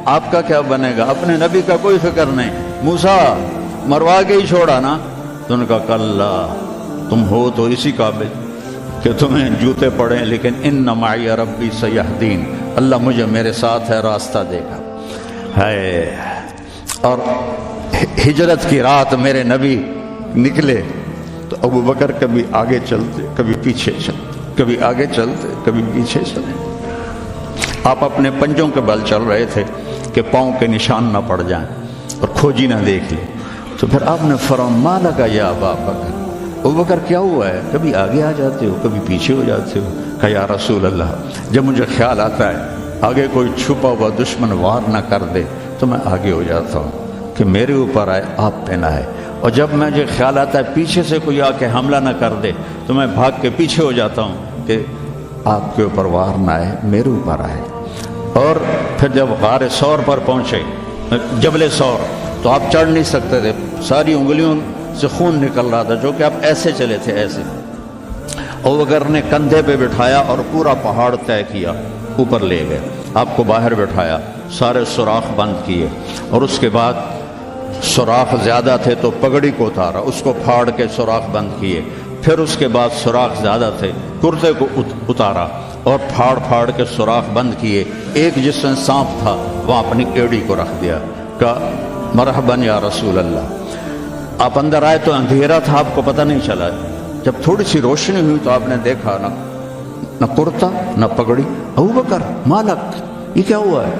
آپ کا کیا بنے گا؟ اپنے نبی کا کوئی فکر نہیں. موسیٰ مروا کے ہی چھوڑا نا. تو ان کا کلا، تم ہو تو اسی قابل کہ تمہیں جوتے پڑیں، لیکن ان معی ربی سیہدین، اللہ مجھے میرے ساتھ ہے، راستہ دے گا. ہے اور ہجرت کی رات میرے نبی نکلے تو ابو بکر کبھی آگے چلتے کبھی پیچھے چلتے، کبھی آگے چلتے کبھی پیچھے چلے. آپ اپنے پنجوں کے بل چل رہے تھے کہ پاؤں کے نشان نہ پڑ جائیں اور کھوجی نہ دیکھ لے. تو پھر آپ نے فرمایا ما لکا یا ابا بکر، ابو بکر کیا ہوا ہے؟ کبھی آگے آ جاتے ہو کبھی پیچھے ہو جاتے ہو. کہا یا رسول اللہ، جب مجھے خیال آتا ہے آگے کوئی چھپا ہوا دشمن وار نہ کر دے تو میں آگے ہو جاتا ہوں کہ میرے اوپر آئے، آپ پہ نہ آئے. اور جب مجھے خیال آتا ہے پیچھے سے کوئی آ کے حملہ نہ کر دے تو میں بھاگ کے پیچھے ہو جاتا ہوں کہ آپ کے اوپر وار نہ آئے، میرے اوپر آئے. اور پھر جب غار ثور پر پہنچے، جبل ثور، تو آپ چڑھ نہیں سکتے تھے، ساری انگلیوں سے خون نکل رہا تھا، جو کہ آپ ایسے چلے تھے ایسے. ابو بکر نے کندھے پہ بٹھایا اور پورا پہاڑ طے کیا، اوپر لے گئے. آپ کو باہر بٹھایا، سارے سوراخ بند کیے، اور اس کے بعد سوراخ زیادہ تھے تو پگڑی کو اتارا، اس کو پھاڑ کے سوراخ بند کیے. پھر اس کے بعد سوراخ زیادہ تھے، کرتے کو اتارا اور پھاڑ پھاڑ کے سوراخ بند کیے. ایک جس میں سانپ تھا وہاں اپنی ایڑی کو رکھ دیا. کہا مرحباً یا رسول اللہ. آپ اندر آئے تو اندھیرا تھا، آپ کو پتہ نہیں چلا. جب تھوڑی سی روشنی ہوئی تو آپ نے دیکھا نہ کرتا نہ پگڑی. ابو بکر مالک، یہ کیا ہوا ہے؟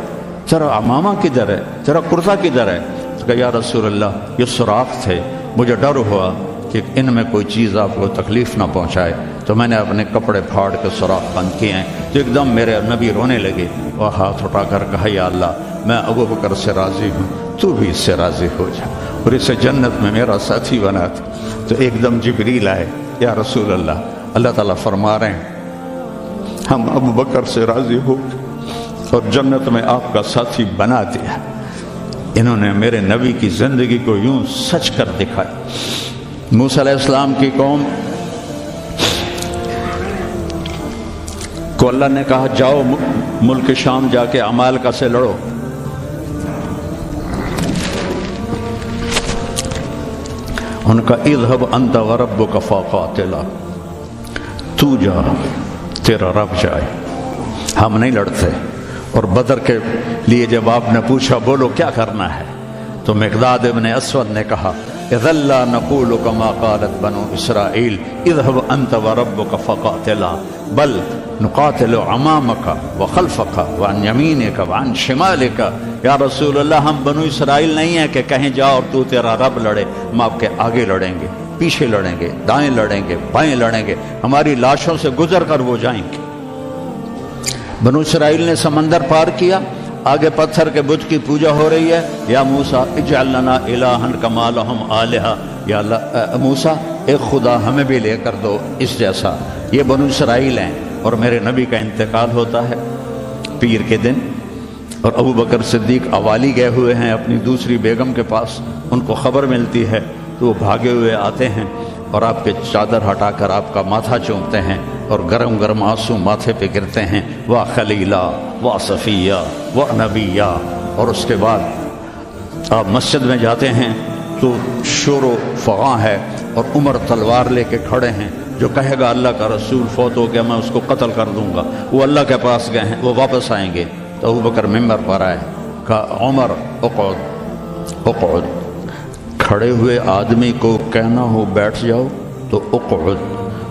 ذرا عمامہ کدھر ہے، ذرا کرتا کدھر ہے؟ تو کہا یا رسول اللہ یہ سوراخ تھے، مجھے ڈر ہوا کہ ان میں کوئی چیز آپ کو تکلیف نہ پہنچائے تو میں نے اپنے کپڑے پھاڑ کے سوراخ بند کیے ہیں. تو ایک دم میرے نبی رونے لگے اور ہاتھ اٹھا کر کہا یا اللہ میں ابو بکر سے راضی ہوں، تو بھی اس سے راضی ہو جا اور اسے جنت میں میرا ساتھی بنا تھا. تو ایک دم جبریل آئے، یا رسول اللہ، اللہ تعالیٰ فرما رہے ہیں ہم ابو بکر سے راضی ہو اور جنت میں آپ کا ساتھی بنا دیا. انہوں نے میرے نبی کی زندگی کو یوں سچ کر دکھایا. موسیٰ علیہ السلام کی قوم کو اللہ نے کہا جاؤ ملک شام جا کے عمالقہ سے لڑو. ان کا اذهب انت وربک فقاتلا، تو جا تیرا رب جائے، ہم نہیں لڑتے. اور بدر کے لیے جب آپ نے پوچھا بولو کیا کرنا ہے تو مقداد ابن اسود نے کہا اذا لا نقول كما قالت بنو اسرائیل اذهب انت وربك فقاتلا بل نقاتل امامك وخلفك وعن يمينك وعن شمالك. یا رسول اللہ ہم بنو اسرائیل نہیں ہیں کہ کہیں جا اور تو تیرا رب لڑے. ہم آپ کے آگے لڑیں گے، پیچھے لڑیں گے، دائیں لڑیں گے، بائیں لڑیں گے، ہماری لاشوں سے گزر کر وہ جائیں گے. بنو اسرائیل نے سمندر پار کیا، آگے پتھر کے بت کی پوجا ہو رہی ہے. یا موسیٰ اجعل لنا الہا کما لہم آلہہ، یا اللہ موسیٰ ایک خدا ہمیں بھی لے کر دو اس جیسا. یہ بنو اسرائیل ہیں اور میرے نبی کا انتقال ہوتا ہے پیر کے دن، اور ابو بکر صدیق اوالی گئے ہوئے ہیں اپنی دوسری بیگم کے پاس. ان کو خبر ملتی ہے تو وہ بھاگے ہوئے آتے ہیں اور آپ کے چادر ہٹا کر آپ کا ماتھا چومتے ہیں اور گرم گرم آنسو ماتھے پہ گرتے ہیں. واہ خلیلہ واہ صفیہ واہ نبیہ. اور اس کے بعد آپ مسجد میں جاتے ہیں تو شور و فغاں ہے اور عمر تلوار لے کے کھڑے ہیں. جو کہے گا اللہ کا رسول فوت ہو گیا میں اس کو قتل کر دوں گا، وہ اللہ کے پاس گئے ہیں، وہ واپس آئیں گے. تو ابو بکر ممبر پر آئے، کہا عمر اقعد اقعد. کھڑے ہوئے آدمی کو کہنا ہو بیٹھ جاؤ تو اقعد،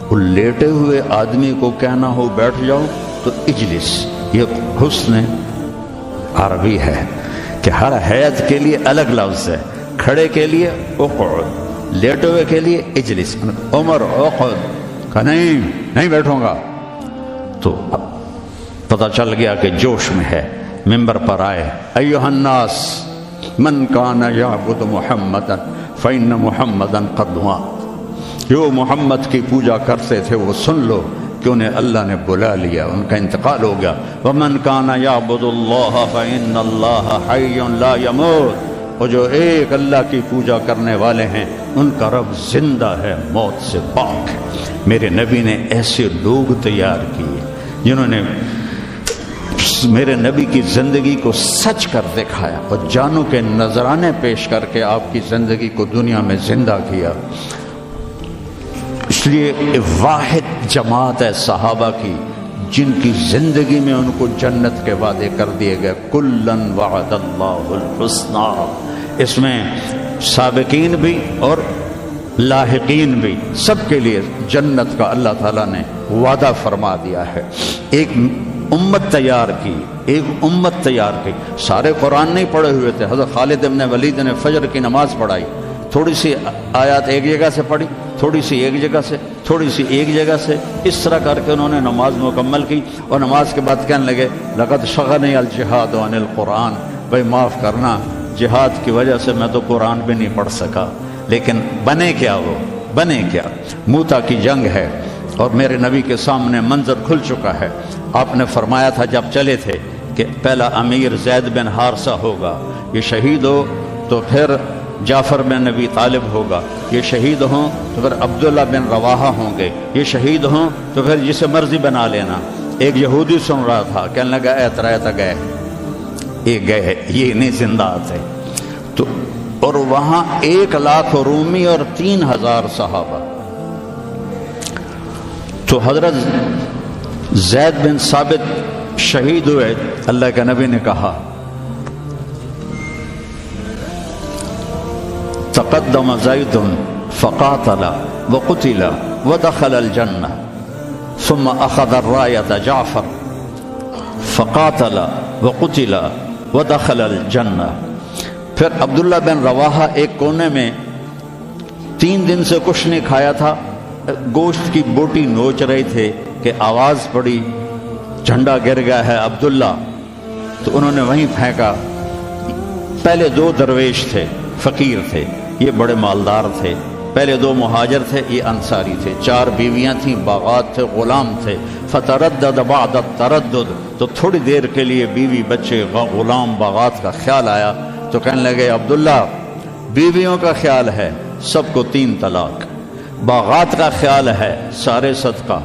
اور لیٹے ہوئے آدمی کو کہنا ہو بیٹھ جاؤ تو اجلس. یہ حسن عربی ہے کہ ہر حیت کے لیے الگ لفظ ہے. کھڑے کے لیے اقعد، لیٹے ہوئے کے لیے اجلس. عمر اقعد، کہا نہیں بیٹھوں گا. تو پتہ چل گیا کہ جوش میں ہے. ممبر پر آئے، ایھا الناس من کان یعبد محمدا فإن محمدا قد مات. جو محمد کی پوجا کرتے تھے وہ سن لو کہ انہیں اللہ نے بلا لیا، ان کا انتقال ہو گیا. ومن کان یعبد اللہ فإن اللہ حی لا یموت. اور جو ایک اللہ کی پوجا کرنے والے ہیں ان کا رب زندہ ہے، موت سے پاک ہے. میرے نبی نے ایسے لوگ تیار کیے جنہوں نے میرے نبی کی زندگی کو سچ کر دکھایا اور جانوں کے نذرانے پیش کر کے آپ کی زندگی کو دنیا میں زندہ کیا۔ اس لیے واحد جماعت ہے صحابہ کی جن کی زندگی میں ان کو جنت کے وعدے کر دیے گئے، کلن وعد اللہ الحسنی۔ اس میں سابقین بھی اور لاحقین بھی، سب کے لیے جنت کا اللہ تعالیٰ نے وعدہ فرما دیا ہے۔ ایک امت تیار کی، ایک امت تیار کی۔ سارے قرآن نہیں پڑھے ہوئے تھے، حضرت خالد ابن ولید نے فجر کی نماز پڑھائی، تھوڑی سی آیات ایک جگہ سے پڑھی، تھوڑی سی ایک جگہ سے، تھوڑی سی ایک جگہ سے، اس طرح کر کے انہوں نے نماز مکمل کی، اور نماز کے بعد کہنے لگے لقد شغلنی الجہاد عن القرآن، بھائی معاف کرنا، جہاد کی وجہ سے میں تو قرآن بھی نہیں پڑھ سکا۔ لیکن بنے کیا، وہ بنے کیا؟ موتا کی جنگ ہے اور میرے نبی کے سامنے منظر کھل چکا ہے۔ آپ نے فرمایا تھا جب چلے تھے کہ پہلا امیر زید بن حارثہ ہوگا، یہ شہید ہو تو پھر جعفر بن نبی طالب ہوگا، یہ شہید ہوں تو پھر عبداللہ بن رواحہ ہوں گے، یہ شہید ہوں تو پھر جسے مرضی بنا لینا۔ ایک یہودی سن رہا تھا، کہنے لگا اعتراض گئے، یہ گئے، یہ نہیں زندہ آتے۔ تو اور وہاں 1,00,000 رومی اور 3,000 صحابہ۔ تو حضرت زید بن ثابت شہید ہوئے، اللہ کے نبی نے کہا تقدم زید فقاتل وقتل ودخل الجنہ ثم اخذ الرایۃ جعفر فقاتل وقتل ودخل الجنہ۔ پھر عبداللہ بن رواحہ ایک کونے میں 3 دن سے کچھ نہیں کھایا تھا، گوشت کی بوٹی نوچ رہے تھے کہ آواز پڑی جھنڈا گر گیا ہے عبداللہ، تو انہوں نے وہیں پھینکا۔ پہلے 2 درویش تھے، فقیر تھے، یہ بڑے مالدار تھے۔ پہلے 2 مہاجر تھے، یہ انصاری تھے۔ 4 بیویاں تھیں، باغات تھے، غلام تھے۔ فتردد بعد التردد، تو تھوڑی دیر کے لیے بیوی بچے غلام باغات کا خیال آیا، تو کہنے لگے عبداللہ بیویوں کا خیال ہے سب کو 3 طلاق، باغات کا خیال ہے سارے صدقہ،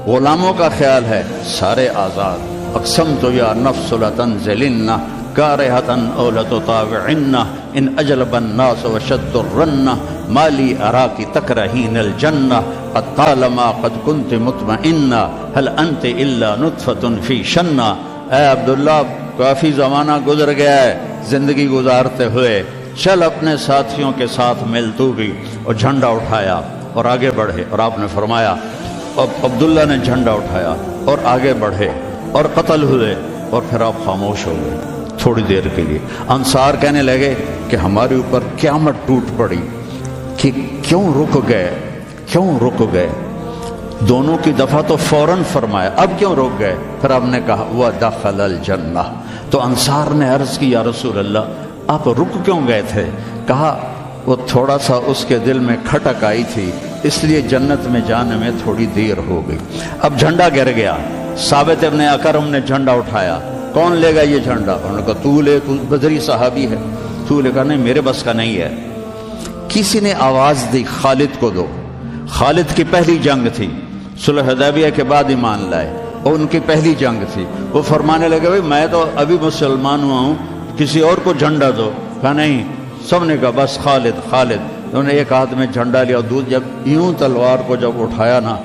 غلاموں کا خیال ہے سارے آزاد۔ اقسمت یا نفس لتنزلن کارہتن او لتطاوعن ان اجلب الناس وشد الرن ما لی اراکی تکرہین الجنہ قد طالما قد کنت مطمئنہ هل انت الا نطفۃ فی شنہ۔ اے عبداللہ کافی زمانہ گزر گیا ہے زندگی گزارتے ہوئے، چل اپنے ساتھیوں کے ساتھ مل تو بھی، اور جھنڈا اٹھایا اور آگے بڑھے۔ اور آپ نے فرمایا، اب عبداللہ نے جھنڈا اٹھایا اور آگے بڑھے اور قتل ہوئے، اور پھر آپ خاموش ہو گئے تھوڑی دیر کے لیے۔ انصار کہنے لگے کہ ہمارے اوپر قیامت ٹوٹ پڑی کہ کیوں رک گئے، کیوں رک گئے؟ دونوں کی دفعہ تو فوراً فرمایا، اب کیوں رک گئے؟ پھر آپ نے کہا وَدَخَلَ الْجَنَّةَ۔ تو انصار نے عرض کی یا رسول اللہ آپ رک کیوں گئے تھے؟ کہا وہ تھوڑا سا اس کے دل میں کھٹک آئی تھی، اس لیے جنت میں جانے میں تھوڑی دیر ہو گئی۔ اب جھنڈا گر گیا، ثابت ابن اکرم نے جھنڈا اٹھایا، کون لے گا یہ جھنڈا؟ انہوں نے کہا تو لے، تو بدری صحابی ہے۔ تو لے کہا نہیں میرے بس کا نہیں ہے۔ کسی نے آواز دی خالد کو دو۔ خالد کی پہلی جنگ تھی، صلح حدیبیہ کے بعد ایمان لائے، اور ان کی پہلی جنگ تھی۔ وہ فرمانے لگے بھائی میں تو ابھی مسلمان ہوا ہوں، کسی اور کو جھنڈا دو۔ کہا نہیں، سب نے کہا بس خالد خالد۔ انہوں نے ایک ہاتھ میں جھنڈا لیا، جب یوں تلوار کو جب اٹھایا نا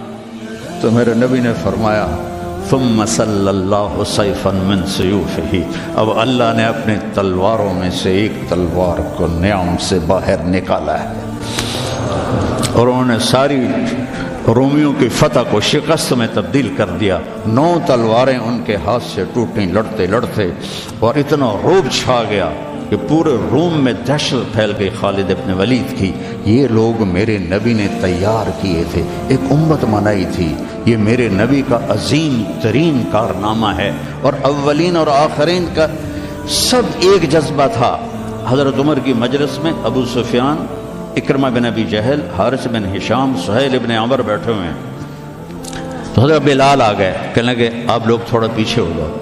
تو میرے نبی نے فرمایا ثم صلی اللہ سیفا من سیوفہ، اب اللہ نے اپنے تلواروں میں سے ایک تلوار کو نیام سے باہر نکالا ہے، اور انہوں نے ساری رومیوں کی فتح کو شکست میں تبدیل کر دیا۔ 9 تلواریں ان کے ہاتھ سے ٹوٹیں لڑتے لڑتے، اور اتنا روب چھا گیا کہ پورے روم میں دہشت پھیل گئی خالد ابن ولید کی۔ یہ لوگ میرے نبی نے تیار کیے تھے، ایک امت بنائی تھی، یہ میرے نبی کا عظیم ترین کارنامہ ہے، اور اولین اور آخرین کا سب ایک جذبہ تھا۔ حضرت عمر کی مجلس میں ابو سفیان، اکرمہ بن ابی جہل، حارث بن ہشام، سہیل ابن عمر بیٹھے ہوئے ہیں، تو حضرت بلال آ گئے، کہنے لگے آپ لوگ تھوڑا پیچھے ہو جاؤ۔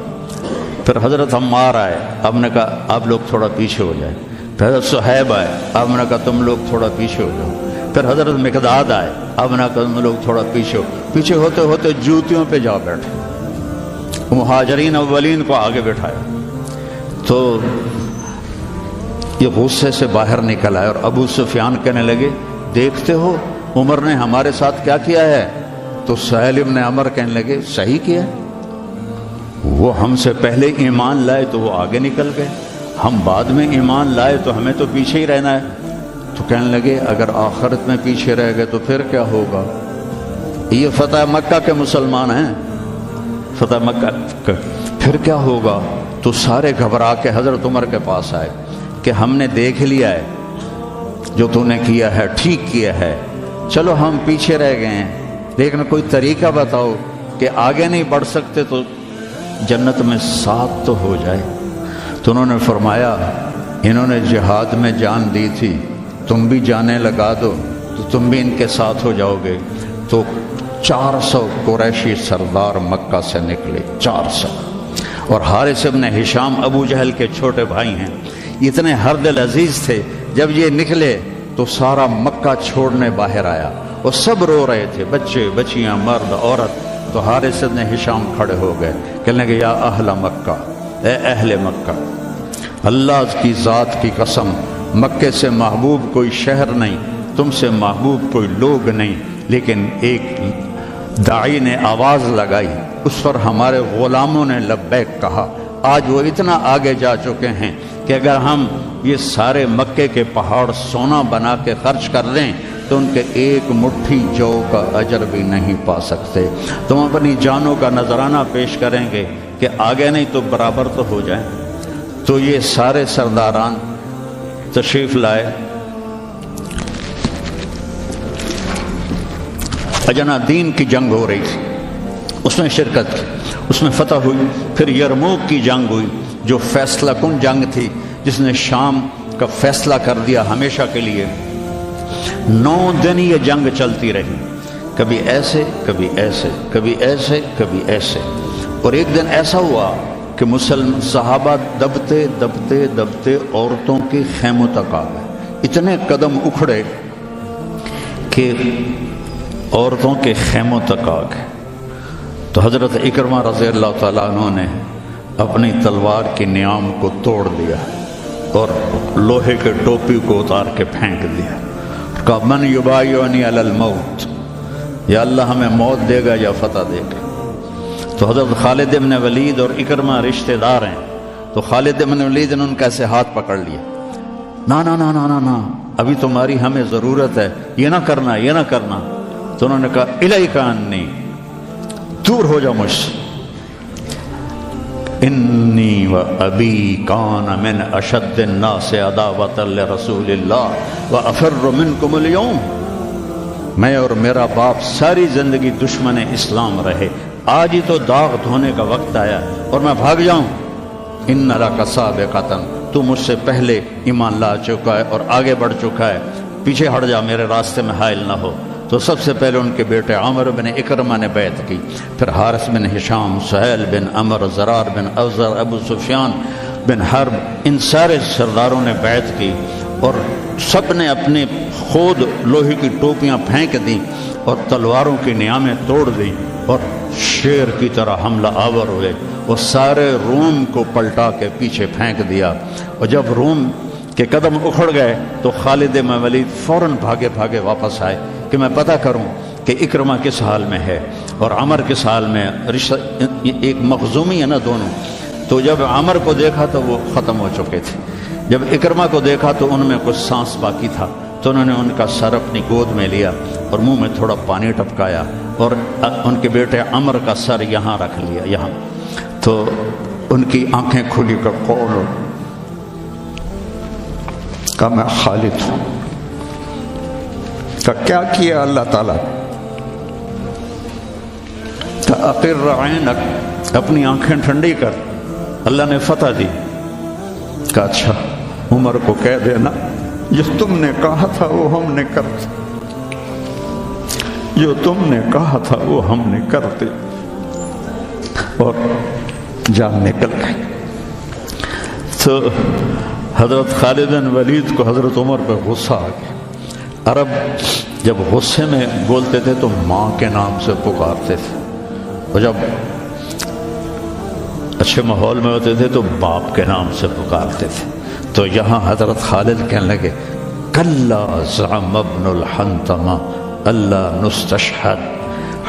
پھر حضرت عمار آئے، آپ نے کہا آپ لوگ تھوڑا پیچھے ہو جائے۔ پھر حضرت صہیب آئے، آپ نے کہا تم لوگ تھوڑا پیچھے ہو جاؤ۔ پھر حضرت مقداد آئے، آپ نے کہا تم لوگ تھوڑا پیچھے ہو۔ پیچھے ہوتے ہوتے جوتیوں پہ جا بیٹھے، مہاجرین اولین کو آگے بٹھایا تو یہ غصے سے باہر نکل آئے، اور ابو سفیان کہنے لگے دیکھتے ہو عمر نے ہمارے ساتھ کیا کیا ہے؟ تو سہیل ابن عمر کہنے لگے صحیح کیا، وہ ہم سے پہلے ایمان لائے تو وہ آگے نکل گئے، ہم بعد میں ایمان لائے تو ہمیں تو پیچھے ہی رہنا ہے۔ تو کہنے لگے اگر آخرت میں پیچھے رہ گئے تو پھر کیا ہوگا؟ یہ فتح مکہ کے مسلمان ہیں، فتح مکہ کا پھر کیا ہوگا؟ تو سارے گھبرا کے حضرت عمر کے پاس آئے کہ ہم نے دیکھ لیا ہے جو تو نے کیا ہے ٹھیک کیا ہے، چلو ہم پیچھے رہ گئے ہیں لیکن کوئی طریقہ بتاؤ کہ آگے نہیں بڑھ سکتے تو جنت میں ساتھ تو ہو جائے۔ تو انہوں نے فرمایا انہوں نے جہاد میں جان دی تھی، تم بھی جانے لگا دو تو تم بھی ان کے ساتھ ہو جاؤ گے۔ تو 400 قریشی سردار مکہ سے نکلے، 400، اور حارث ابن ہشام ابو جہل کے چھوٹے بھائی ہیں، اتنے ہر دل عزیز تھے۔ جب یہ نکلے تو سارا مکہ چھوڑنے باہر آیا، اور سب رو رہے تھے، بچے بچیاں مرد عورت۔ تو حارث ابن ہشام کھڑے ہو گئے، کہنے لگے یا اہل مکہ، اے اہل مکہ، اللہ کی ذات کی قسم مکے سے محبوب کوئی شہر نہیں، تم سے محبوب کوئی لوگ نہیں، لیکن ایک داعی نے آواز لگائی، اس پر ہمارے غلاموں نے لبیک کہا۔ آج وہ اتنا آگے جا چکے ہیں کہ اگر ہم یہ سارے مکے کے پہاڑ سونا بنا کے خرچ کر دیں تو ان کے ایک مٹھی جو کا اجر بھی نہیں پا سکتے۔ تم اپنی جانوں کا نذرانہ پیش کریں گے کہ آگے نہیں تو برابر تو ہو جائیں۔ تو یہ سارے سرداران تشریف لائے، اجنا دین کی جنگ ہو رہی تھی، اس میں شرکت کی، اس میں فتح ہوئی۔ پھر یرموک کی جنگ ہوئی جو فیصلہ کن جنگ تھی، جس نے شام کا فیصلہ کر دیا ہمیشہ کے لیے۔ 9 دن یہ جنگ چلتی رہی، کبھی ایسے کبھی ایسے کبھی ایسے کبھی ایسے، اور ایک دن ایسا ہوا کہ مسلم صحابہ دبتے دبتے دبتے عورتوں کے خیموں تک آ گئے، اتنے قدم اکھڑے کہ عورتوں کے خیموں تک آ گئے۔ تو حضرت اکرمہ رضی اللہ تعالیٰ عنہ نے اپنی تلوار کی نیام کو توڑ دیا اور لوہے کے ٹوپی کو اتار کے پھینک دیا، کہا من یبایعنی علی الموت، یا اللہ ہمیں موت دے گا یا فتح دے گا۔ تو حضرت خالد بن ولید اور اکرمہ رشتہ دار ہیں، تو خالد بن ولید نے ان کا ایسے ہاتھ پکڑ لیا، نا نا نا نا نا نا، ابھی تمہاری ہمیں ضرورت ہے، یہ نہ کرنا یہ نہ کرنا۔ تو انہوں نے کہا الیک انی، دور ہو جا مجھ سے، انی و ابی کان من اشد الناس عداوۃ لرسول اللہ و افر منکم اليوم، میں اور میرا باپ ساری زندگی دشمن اسلام رہے، آج ہی تو داغ دھونے کا وقت آیا اور میں بھاگ جاؤں۔ ان لک سابقۃ، تو مجھ سے پہلے ایمان لا چکا ہے اور آگے بڑھ چکا ہے، پیچھے ہٹ جا، میرے راستے میں حائل نہ ہو۔ تو سب سے پہلے ان کے بیٹے عامر بن اکرمہ نے بیعت کی، پھر حارث بن ہشام، سہیل بن عمر، زرار بن اوزر، ابو سفیان بن حرب، ان سارے سرداروں نے بیعت کی، اور سب نے اپنے خود لوہے کی ٹوپیاں پھینک دیں اور تلواروں کی نیامیں توڑ دیں، اور شیر کی طرح حملہ آور ہوئے، اور سارے روم کو پلٹا کے پیچھے پھینک دیا۔ اور جب روم کے قدم اکھڑ گئے تو خالد بن ولید فوراً بھاگے بھاگے واپس آئے کہ میں پتہ کروں کہ اکرمہ کس حال میں ہے اور عمر کس حال میں، ایک مخزومی ہے نا دونوں۔ تو جب عمر کو دیکھا تو وہ ختم ہو چکے تھے، جب اکرمہ کو دیکھا تو ان میں کچھ سانس باقی تھا، تو انہوں نے ان کا سر اپنی گود میں لیا اور منہ میں تھوڑا پانی ٹپکایا، اور ان کے بیٹے عمر کا سر یہاں رکھ لیا، یہاں۔ تو ان کی آنکھیں کھلی کر قول کہ میں خالد ہوں۔ کہ کیا کیا اللہ تعالیٰ؟ کہ اقر عینک، اپنی آنکھیں ٹھنڈی کر، اللہ نے فتح دی۔ کہ اچھا عمر کو کہہ دینا جو تم نے کہا تھا وہ ہم نے کر دیا، جو تم نے کہا تھا وہ ہم نے کر دیا، اور جان نکل گئی۔ تو حضرت خالد بن ولید کو حضرت عمر پہ غصہ آ گیا۔ عرب جب غصے میں بولتے تھے تو ماں کے نام سے پکارتے تھے، اور جب اچھے ماحول میں ہوتے تھے تو باپ کے نام سے پکارتے تھے. تو یہاں حضرت خالد کہنے لگے کلا زعم ابن الحنتمہ اللہ نستشہد.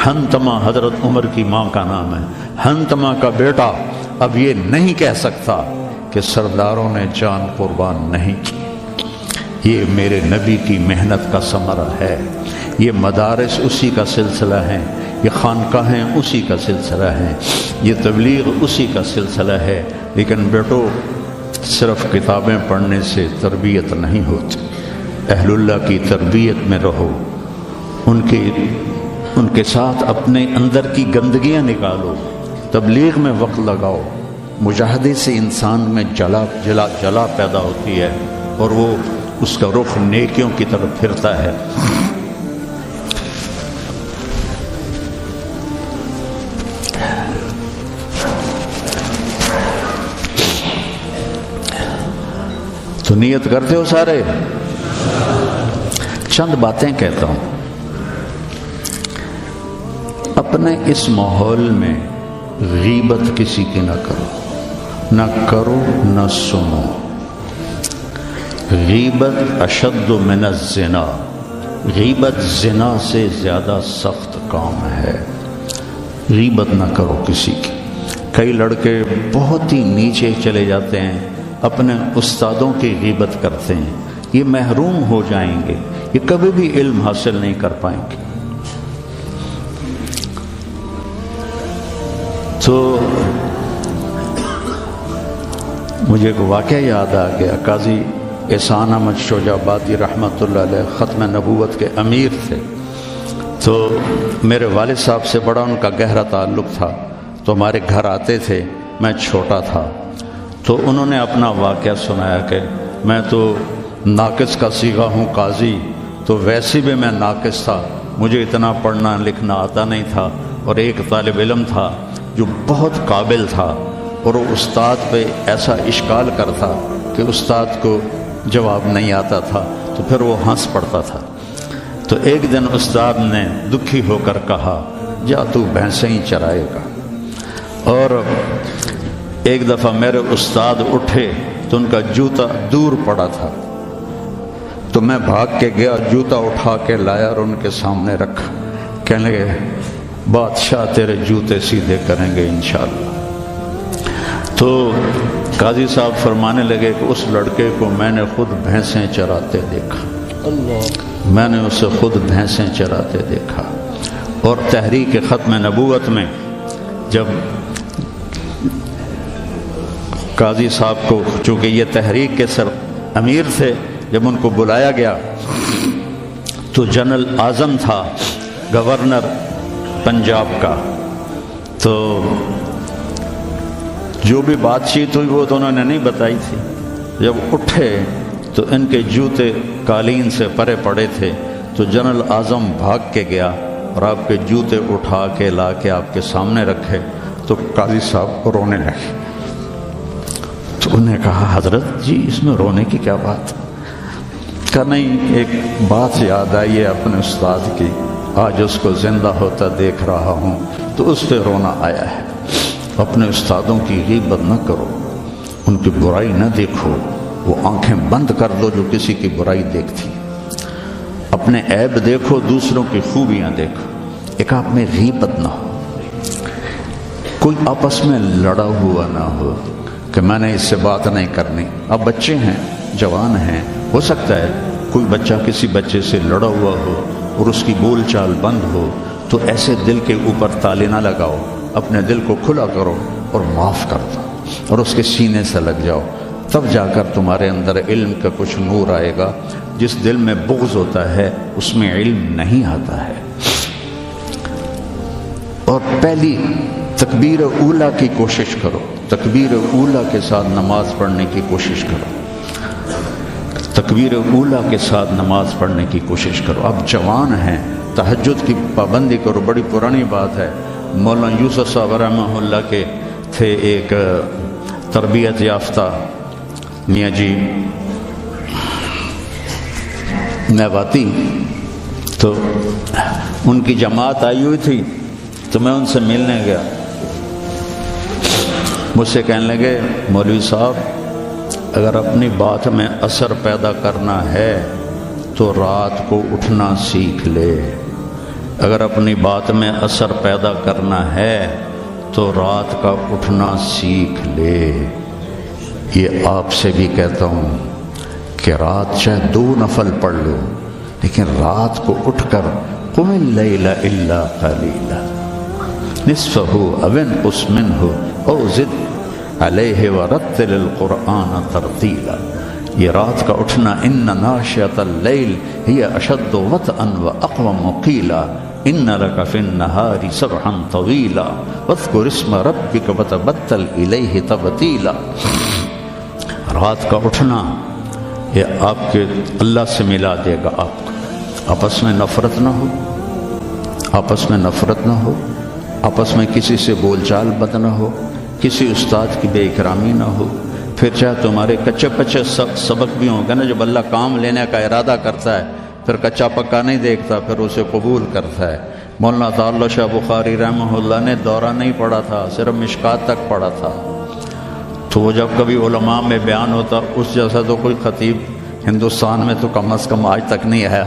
حنتمہ حضرت عمر کی ماں کا نام ہے. حنتمہ کا بیٹا اب یہ نہیں کہہ سکتا کہ سرداروں نے جان قربان نہیں کی. یہ میرے نبی کی محنت کا ثمرہ ہے. یہ مدارس اسی کا سلسلہ ہیں, یہ خانقاہیں اسی کا سلسلہ ہیں, یہ تبلیغ اسی کا سلسلہ ہے. لیکن بیٹو صرف کتابیں پڑھنے سے تربیت نہیں ہوتی. اہل اللہ کی تربیت میں رہو, ان کے ساتھ اپنے اندر کی گندگیاں نکالو, تبلیغ میں وقت لگاؤ. مجاہدے سے انسان میں جلا پیدا ہوتی ہے اور وہ اس کا رخ نیکیوں کی طرف پھرتا ہے. تو نیت کرتے ہو سارے؟ چند باتیں کہتا ہوں. اپنے اس ماحول میں غیبت کسی کی نہ کرو نہ سنو. غیبت اشد من الزنا, غیبت زنا سے زیادہ سخت کام ہے. غیبت نہ کرو کسی کی. کئی لڑکے بہت ہی نیچے چلے جاتے ہیں, اپنے استادوں کی غیبت کرتے ہیں. یہ محروم ہو جائیں گے, یہ کبھی بھی علم حاصل نہیں کر پائیں گے. تو مجھے ایک واقعہ یاد آ گیا. قاضی احسان احمد شجاع آبادی رحمۃ اللہ علیہ ختم نبوت کے امیر تھے. تو میرے والد صاحب سے بڑا ان کا گہرا تعلق تھا. تو ہمارے گھر آتے تھے, میں چھوٹا تھا. تو انہوں نے اپنا واقعہ سنایا کہ میں تو ناقص کا صیغہ ہوں قاضی, تو ویسے بھی میں ناقص تھا, مجھے اتنا پڑھنا لکھنا آتا نہیں تھا. اور ایک طالب علم تھا جو بہت قابل تھا, اور وہ استاد پہ ایسا اشکال کرتا کہ استاد کو جواب نہیں آتا تھا, تو پھر وہ ہنس پڑتا تھا. تو ایک دن استاد نے دکھی ہو کر کہا جا تو بھینسیں ہی چرائے گا. اور ایک دفعہ میرے استاد اٹھے تو ان کا جوتا دور پڑا تھا, تو میں بھاگ کے گیا, جوتا اٹھا کے لایا اور ان کے سامنے رکھا. کہنے لگے بادشاہ تیرے جوتے سیدھے کریں گے انشاءاللہ. تو قاضی صاحب فرمانے لگے کہ اس لڑکے کو میں نے خود بھینسیں چراتے دیکھا, میں نے اسے خود بھینسیں چراتے دیکھا. اور تحریک ختم نبوت میں جب قاضی صاحب کو, چونکہ یہ تحریک کے سر امیر تھے, جب ان کو بلایا گیا تو جنرل اعظم تھا گورنر پنجاب کا. تو جو بھی بات چیت ہوئی وہ تو انہوں نے نہیں بتائی تھی. جب اٹھے تو ان کے جوتے قالین سے پرے پڑے تھے. تو جنرل اعظم بھاگ کے گیا اور آپ کے جوتے اٹھا کے لا کے آپ کے سامنے رکھے. تو قاضی صاحب رونے لگے. تو انہوں نے کہا حضرت جی اس میں رونے کی کیا بات؟ کہا نہیں, ایک بات یاد آئی ہے اپنے استاد کی, آج اس کو زندہ ہوتا دیکھ رہا ہوں تو اس پہ رونا آیا ہے. اپنے استادوں کی غیبت نہ کرو, ان کی برائی نہ دیکھو, وہ آنکھیں بند کر دو جو کسی کی برائی دیکھتی. اپنے عیب دیکھو, دوسروں کی خوبیاں دیکھو. ایک آپ میں غیبت نہ ہو, کوئی آپس میں لڑا ہوا نہ ہو کہ میں نے اس سے بات نہیں کرنی. اب بچے ہیں, جوان ہیں, ہو سکتا ہے کوئی بچہ کسی بچے سے لڑا ہوا ہو اور اس کی بول چال بند ہو, تو ایسے دل کے اوپر تالے نہ لگاؤ, اپنے دل کو کھلا کرو اور معاف کر دو اور اس کے سینے سے لگ جاؤ. تب جا کر تمہارے اندر علم کا کچھ نور آئے گا. جس دل میں بغض ہوتا ہے اس میں علم نہیں آتا ہے. اور پہلی تکبیر اولیٰ کی کوشش کرو, تکبیر اولیٰ کے ساتھ نماز پڑھنے کی کوشش کرو, تکبیر اولیٰ کے ساتھ نماز پڑھنے کی کوشش کرو. اب جوان ہیں, تہجد کی پابندی کرو. بڑی پرانی بات ہے, مولانا یوسف صاحب رحمہ اللہ کے تھے ایک تربیت یافتہ میاں جی نیواتی, تو ان کی جماعت آئی ہوئی تھی, تو میں ان سے ملنے گیا. مجھ سے کہنے لگے مولوی صاحب اگر اپنی بات میں اثر پیدا کرنا ہے تو رات کو اٹھنا سیکھ لے، اگر اپنی بات میں اثر پیدا کرنا ہے تو رات کا اٹھنا سیکھ لے۔ یہ آپ سے بھی کہتا ہوں کہ رات چاہے 2 نفل پڑھ لو، لیکن رات کو اٹھ کر قم اللیل الا قلیلا نصفہ او انقص منہ او زد علیہ ورتل القرآن ترتیلا۔ یہ رات کا اٹھنا، ان ناشئۃ اللیل ہی اشد وطئا واقوم قیلا ان لک فی النہار سبحا طویلا واذکر اسم ربک وتبتل الیہ تبتیلا۔ رات کا اٹھنا یہ آپ کے اللہ سے ملا دے گا آپ کو۔ آپس میں نفرت نہ ہو، آپس میں نفرت نہ ہو، آپس میں کسی سے بول چال بد نہ ہو، کسی استاد کی بے اکرامی نہ ہو۔ پھر چاہے تمہارے کچے پچے سبق بھی ہوں گے نا، جب اللہ کام لینے کا ارادہ کرتا ہے پھر کچا پکا نہیں دیکھتا، پھر اسے قبول کرتا ہے۔ مولانا تعالی شاہ بخاری رحمہ اللہ نے دورہ نہیں پڑھا تھا، صرف مشکات تک پڑھا تھا، تو وہ جب کبھی علماء میں بیان ہوتا، اس جیسا تو کوئی خطیب ہندوستان میں تو کم از کم آج تک نہیں آیا۔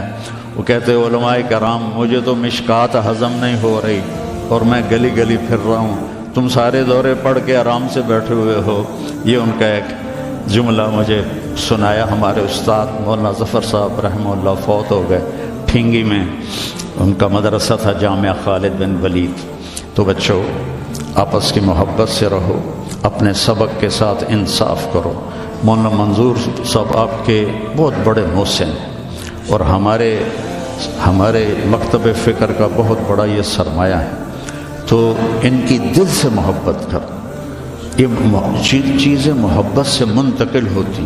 وہ کہتے علماء کرام مجھے تو مشکات ہضم نہیں ہو رہی اور میں گلی گلی پھر رہا ہوں، تم سارے دورے پڑھ کے آرام سے بیٹھے ہوئے ہو۔ یہ ان کا ایک جملہ مجھے سنایا ہمارے استاد مولانا ظفر صاحب رحمہ اللہ، فوت ہو گئے۔ پھینگی میں ان کا مدرسہ تھا، جامعہ خالد بن ولید۔ تو بچوں آپس کی محبت سے رہو، اپنے سبق کے ساتھ انصاف کرو۔ مولانا منظور صاحب آپ کے بہت بڑے محسن ہیں اور ہمارے مکتب فکر کا بہت بڑا یہ سرمایہ ہے، تو ان کی دل سے محبت کرو۔ یہ چیزیں محبت سے منتقل ہوتی،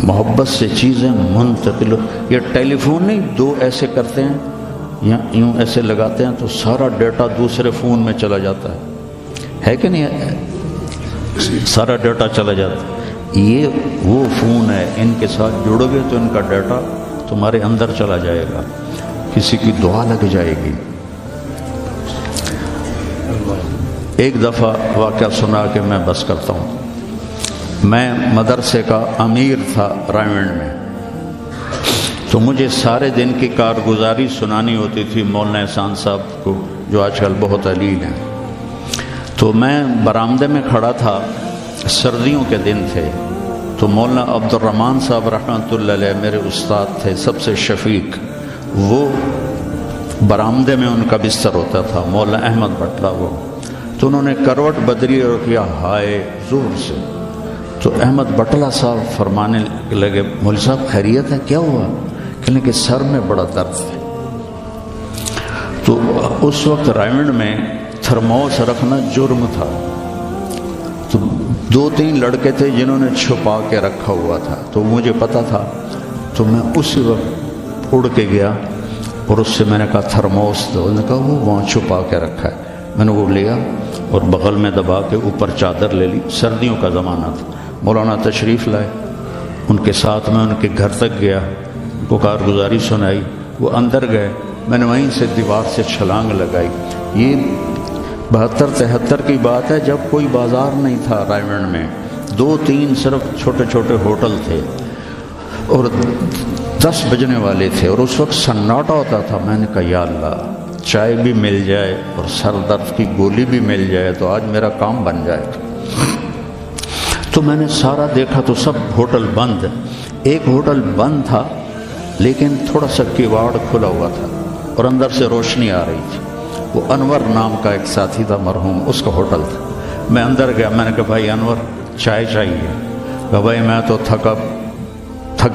محبت سے چیزیں منتقل یہ ٹیلی فون نہیں، 2 ایسے کرتے ہیں یا یوں ایسے لگاتے ہیں تو سارا ڈیٹا دوسرے فون میں چلا جاتا ہے کہ نہیں؟ سارا ڈیٹا چلا جاتا ہے۔ یہ وہ فون ہے، ان کے ساتھ جڑو گے تو ان کا ڈیٹا تمہارے اندر چلا جائے گا، کسی کی دعا لگ جائے گی۔ ایک دفعہ واقعہ سنا کہ میں بس کرتا ہوں۔ میں مدرسے کا امیر تھا رائمنڈ میں، تو مجھے سارے دن کی کارگزاری سنانی ہوتی تھی مولانا احسان صاحب کو، جو آج کل بہت علیل ہیں۔ تو میں برآمدے میں کھڑا تھا، سردیوں کے دن تھے، تو مولانا عبد الرحمن صاحب رحمۃ اللہ علیہ میرے استاد تھے، سب سے شفیق، وہ برآمدے میں ان کا بستر ہوتا تھا، مولانا احمد بٹلہ وہ، تو انہوں نے کروٹ بدلی اور کیا ہائے زور سے، تو احمد بٹلہ صاحب فرمانے لگے مولوی صاحب خیریت ہے، کیا ہوا؟ کہنے کہ سر میں بڑا درد ہے۔ تو اس وقت رائمنڈ میں تھرموس رکھنا جرم تھا، تو 2-3 لڑکے تھے جنہوں نے چھپا کے رکھا ہوا تھا، تو مجھے پتا تھا، تو میں اسی وقت اڑ کے گیا اور اس سے میں نے کہا تھرموس دو، انہوں نے کہا وہ وہاں چھپا کے رکھا ہے۔ میں نے وہ لیا اور بغل میں دبا کے اوپر چادر لے لی، سردیوں کا زمانہ تھا۔ مولانا تشریف لائے، ان کے ساتھ میں ان کے گھر تک گیا، ان کو کارگزاری سنائی، وہ اندر گئے، میں نے وہیں سے دیوار سے چھلانگ لگائی۔ یہ 72-73 کی بات ہے، جب کوئی بازار نہیں تھا رائمنڈ میں، 2-3 صرف چھوٹے چھوٹے ہوٹل تھے اور 10 بجنے والے تھے، اور اس وقت سناٹا ہوتا تھا۔ میں نے کہا یا اللہ، چائے بھی مل جائے اور سر درد کی گولی بھی مل جائے تو آج میرا کام بن جائے۔ تو میں نے سارا دیکھا تو سب ہوٹل بند، ایک ہوٹل بند تھا لیکن تھوڑا سا کیواڑ کھلا ہوا تھا اور اندر سے روشنی آ رہی تھی۔ وہ انور نام کا ایک ساتھی تھا مرحوم، اس کا ہوٹل تھا۔ میں اندر گیا، میں نے کہا بھائی انور چائے چاہیے؟ کہا بھائی میں تو تھک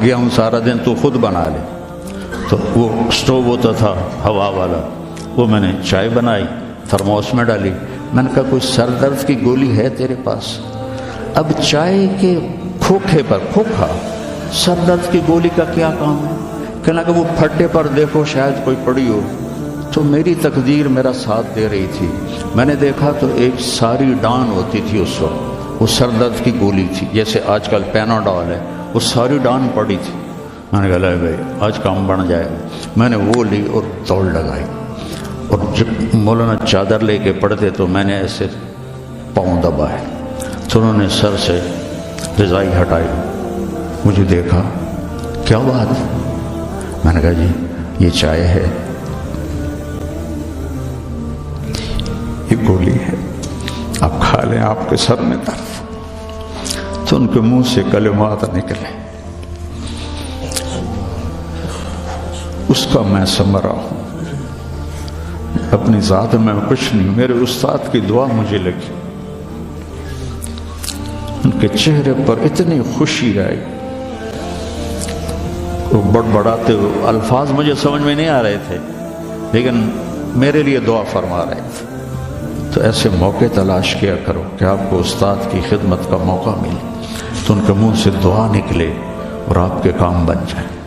گیا ہوں سارا دن، تو خود بنا لے۔ تو وہ سٹوو ہوتا تھا ہوا والا، وہ میں نے چائے بنائی، تھرموس میں ڈالی۔ میں نے کہا کوئی سر درد کی گولی ہے تیرے پاس؟ اب چائے کے کھوکھے پر کھوکھا، سر درد کی گولی کا کیا کام ہے؟ کہنا کہ وہ پھٹے پر دیکھو شاید کوئی پڑی ہو۔ تو میری تقدیر میرا ساتھ دے رہی تھی، میں نے دیکھا تو ایک ساری ڈان ہوتی تھی اس وقت، وہ سر درد کی گولی تھی، جیسے آج کل پیناڈول ہے، وہ ساری ڈان پڑی تھی۔ میں نے کہا لے بھائی آج کام بن جائے گا۔ میں نے وہ لی اور دوڑ لگائی، اور جب مولانا چادر لے کے پڑھتے تو میں نے ایسے پاؤں دبائے تو انہوں نے سر سے رضائی ہٹائی، مجھے دیکھا، کیا بات؟ میں نے کہا جی یہ چائے ہے، یہ گولی ہے، آپ کھا لیں، آپ کے سر میں درد۔ تو ان کے منہ سے کلمات نکلے، اس کا میں ثمرہ ہوں، اپنی ذات میں کچھ نہیں، میرے استاد کی دعا مجھے لگی۔ ان کے چہرے پر اتنی خوشی آئی، وہ بڑبڑاتے ہوئے، الفاظ مجھے سمجھ میں نہیں آ رہے تھے لیکن میرے لیے دعا فرما رہے تھے۔ تو ایسے موقع تلاش کیا کرو کہ آپ کو استاد کی خدمت کا موقع ملے تو ان کے منہ سے دعا نکلے اور آپ کے کام بن جائیں۔